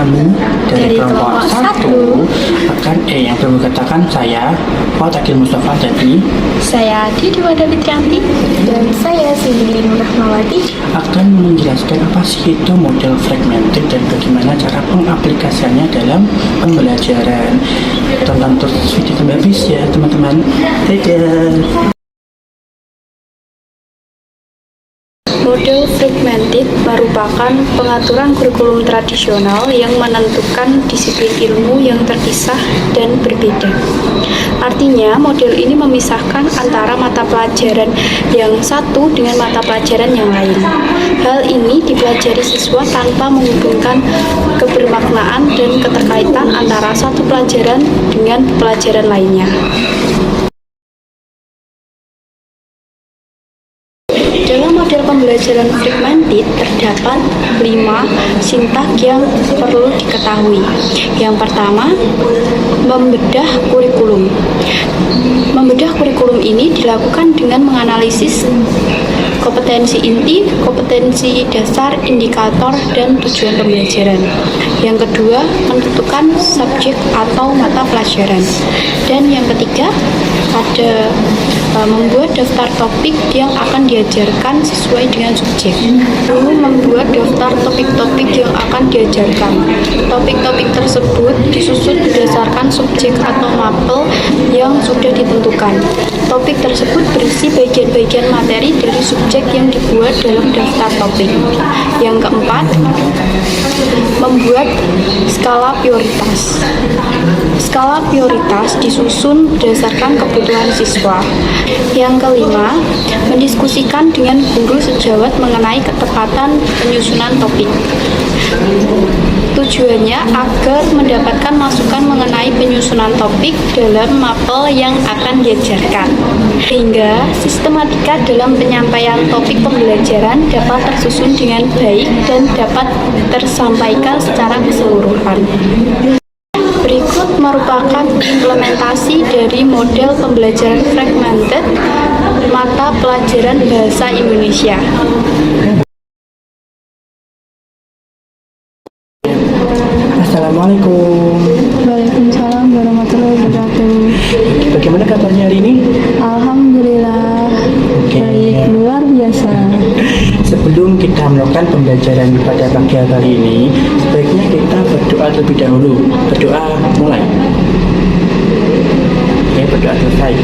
kami dari kelompok 1 akan yang berkatakan saya Fatakil Mustafa Jadi Saya Didi Wada Fitrianti Dan saya Cindy Nur Rahmawati akan menjelaskan apa sih itu model fragmented dan bagaimana cara pengaplikasiannya dalam pembelajaran. Tonton terus video sampai habis ya teman-teman. Dadah. Model fragmented merupakan pengaturan kurikulum tradisional yang menentukan disiplin ilmu yang terpisah dan berbeda. Artinya, model ini memisahkan antara mata pelajaran yang satu dengan mata pelajaran yang lain. Hal ini dipelajari siswa tanpa menghubungkan kebermaknaan dan keterkaitan antara satu pelajaran dengan pelajaran lainnya. Dalam model pembelajaran fragmented terdapat 5 sintak yang perlu diketahui. Yang pertama, membedah kurikulum. Membedah kurikulum ini dilakukan dengan menganalisis kompetensi inti, kompetensi dasar, indikator, dan tujuan pembelajaran. Yang kedua, menentukan subjek atau mata pelajaran. Dan yang ketiga, ada membuat daftar topik yang akan diajarkan sesuai dengan subjek. Lalu membuat daftar topik-topik yang akan diajarkan. Topik-topik tersebut disusun berdasarkan subjek atau mapel yang sudah ditentukan. Topik tersebut berisi bagian-bagian materi dari subjek yang dibuat dalam daftar topik. Yang keempat, membuat skala prioritas. Skala prioritas disusun berdasarkan kebutuhan siswa. Yang kelima, mendiskusikan dengan guru sejawat mengenai ketepatan penyusunan topik. Tujuannya agar mendapatkan masukan mengenai penyusunan topik dalam mapel yang akan diajarkan, sehingga sistematika dalam penyampaian topik pembelajaran dapat tersusun dengan baik dan dapat tersampaikan secara keseluruhan. Berikut merupakan implementasi dari model pembelajaran fragmented mata pelajaran Bahasa Indonesia. Assalamualaikum. Waalaikumsalam warahmatullahi wabarakatuh. Bagaimana kabarnya hari ini? Alhamdulillah. Baik, luar biasa. Sebelum kita melakukan pembelajaran pada pagi hari ini, sebaiknya kita berdoa terlebih dahulu. Berdoa mulai. Oke, berdoa selesai.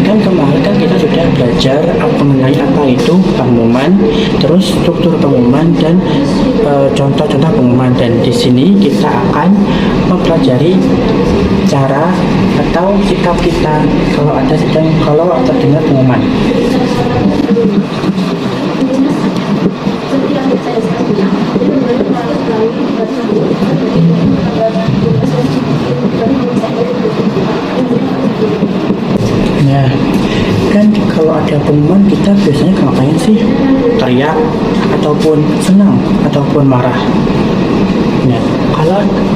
Kan kemarin kan kita sudah belajar mengenai apa itu pengumuman, terus struktur pengumuman dan contoh-contoh pengumuman. Dan di sini kita akan mempelajari cara atau sikap kita kalau terdengar pengumuman. Nah, kan kalau ada pengumuman kita biasanya ngapain sih? Teriak, ataupun senang, ataupun marah. Nah,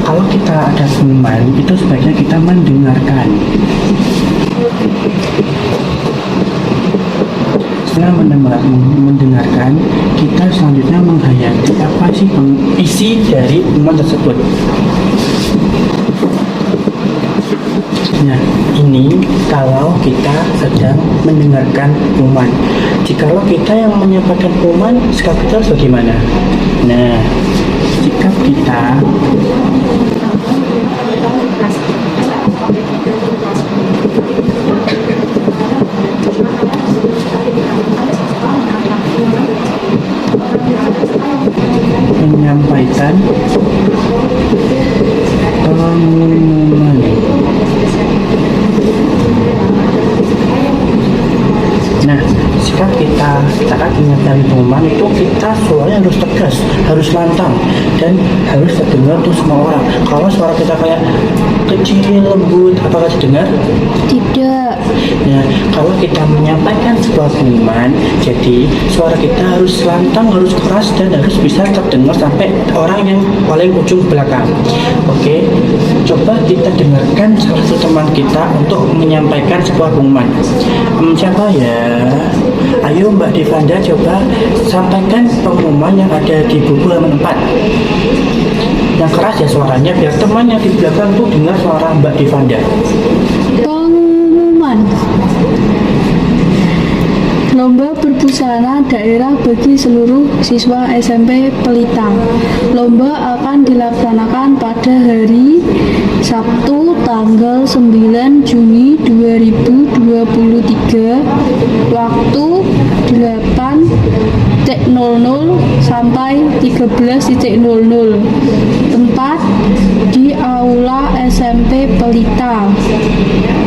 kalau kita ada pengumuman itu sebaiknya kita mendengarkan. Setelah mendengarkan, kita selanjutnya menghayati apa sih isi dari pengumuman tersebut. Nah, ini kalau kita sedang mendengarkan pengumuman. Jikalau kita yang menyampaikan pengumuman, sikap kita harus bagaimana? Nah, sikap kita menyampaikan pengumuman. Nah, sikap kita saat menyampaikan pengumuman itu kita suaranya harus tegas, harus lantang, dan harus terdengar untuk semua orang. Kalau suara kita kayak kecil, lembut, apakah terdengar? Tidak. Nah, kalau kita menyampaikan sebuah pengumuman, jadi suara kita harus lantang, harus keras, dan harus bisa terdengar sampai orang yang paling ujung belakang. Oke, coba kita dengarkan salah satu teman kita untuk menyampaikan sebuah pengumuman. Siapa ya? Ayo Mbak Devanda coba sampaikan pengumuman yang ada di buku halaman 4. yang keras ya suaranya, biar teman yang di belakang tuh dengar suara Mbak Devanda. Pengumuman Lomba Berbusana Daerah bagi seluruh siswa SMP Pelita. Lomba akan dilaksanakan pada hari Sabtu tanggal 9 Juni 2023 waktu 8.00 sampai 13.00. Tempat di Aula SMP Pelita.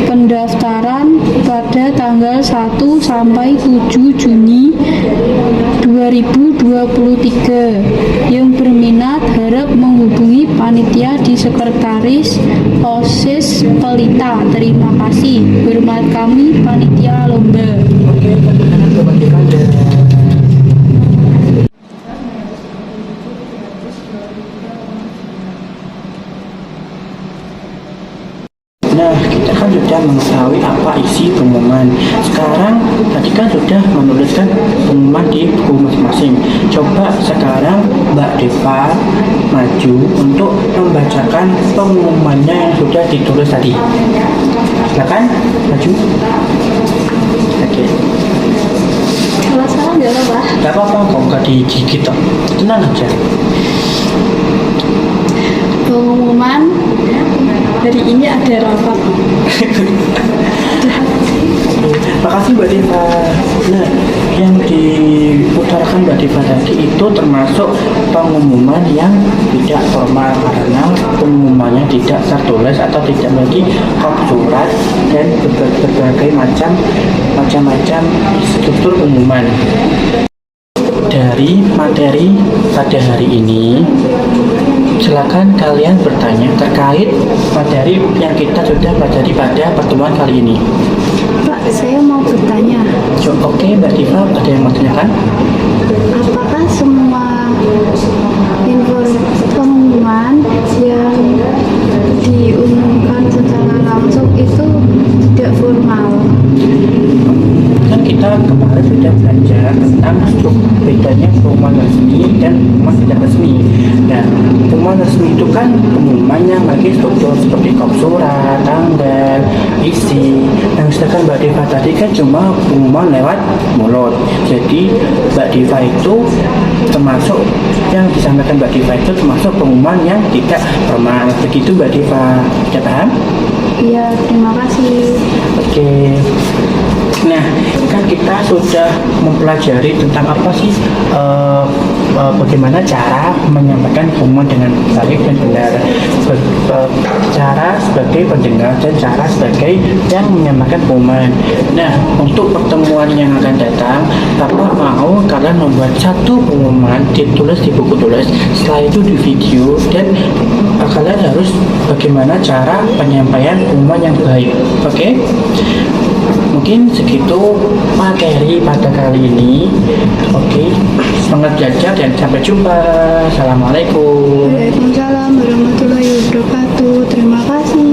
Pendaftaran pada tanggal 1 sampai 7 Juni 2023. Yang berminat harap menghubungi panitia di Sekretaris OSIS Pelita. Terima kasih. Hormat kami panitia lomba. Oke, perkenalan ke Mbak Devanda. Nah, kita kan sudah mengetahui apa isi pengumuman. Sekarang tadi kan sudah menuliskan pengumuman di buku masing-masing. Coba sekarang Mbak Deva maju untuk membacakan pengumumannya yang sudah ditulis tadi. Silakan maju. Oke. Salah-salah nggak apa-apa. Gak apa-apa, kok nggak digigit kok. Tenang aja. Pengumuman hari ini ada rapat. Makasih Mbak Deva. Nah, yang diutarakan Mbak Deva tadi itu termasuk pengumuman yang tidak formal karena pengumumannya tidak tertulis atau tidak memiliki kop surat dan berbagai macam struktur pengumuman. Dari materi pada hari ini, silakan kalian bertanya terkait materi yang kita sudah pelajari pada pertemuan kali ini. Pak, saya mau bertanya, Oke, Mbak Diva, ada yang mau tanyakan? apakah semua pengumuman yang diumumkan secara langsung itu tidak formal? Kan kita kemarin sudah belajar tentang bedanya pengumuman resmi dan pengumuman tidak resmi. Nah, pengumuman resmi itu kan pengumumannya bagi struktur seperti kop surat, tanggal, isi. Yang sedangkan Mbak Deva tadi kan cuma pengumuman lewat mulut. Jadi Mbak Deva itu termasuk yang disampaikan Mbak Deva itu termasuk pengumuman yang tidak formal. Begitu Mbak Deva, sudah paham? Iya, terima kasih. Oke. Nah, kan kita sudah mempelajari tentang apa sih bagaimana cara menyampaikan pengumuman dengan baik dan benar, cara sebagai pendengar dan cara sebagai yang menyampaikan pengumuman. Nah, untuk pertemuan yang akan datang, Bapak mau kalian membuat satu pengumuman ditulis di buku tulis, setelah itu di video, dan kalian harus bagaimana cara penyampaian pengumuman yang baik. Oke? Mungkin segitu materi pada kali ini. Oke, semangat belajar dan sampai jumpa. Assalamualaikum. Waalaikumsalam warahmatullahi wabarakatuh. Terima kasih.